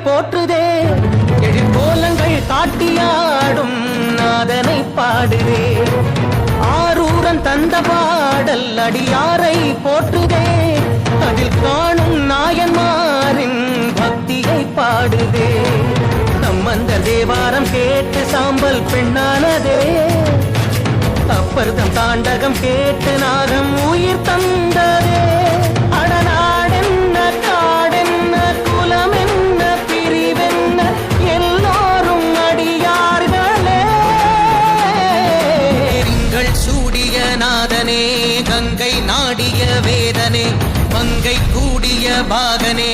போற்றுதே எழிற்கோலங்கள் காட்டியாடும் நாதனை பாடுதே ஆரூரன் தந்த பாடல் அடியாரை போற்றுதே அதில் காணும் நாயன்மாரின் பக்தியை பாடுதே நம்மந்த தேவாரம் கேட்டு சாம்பல் பெண்ணானதே அப்பர்தம் தாண்டகம் கேட்டு நாகம் உயிர் தந்ததே அடநாடென்ன காடென்ன குலம் என்ன பிரிவென்ன எல்லோரும் அடியார்களே திங்கள் சூடிய நாதனே கங்கை நாடிய வேதனே மங்கை கூடிய பாகனே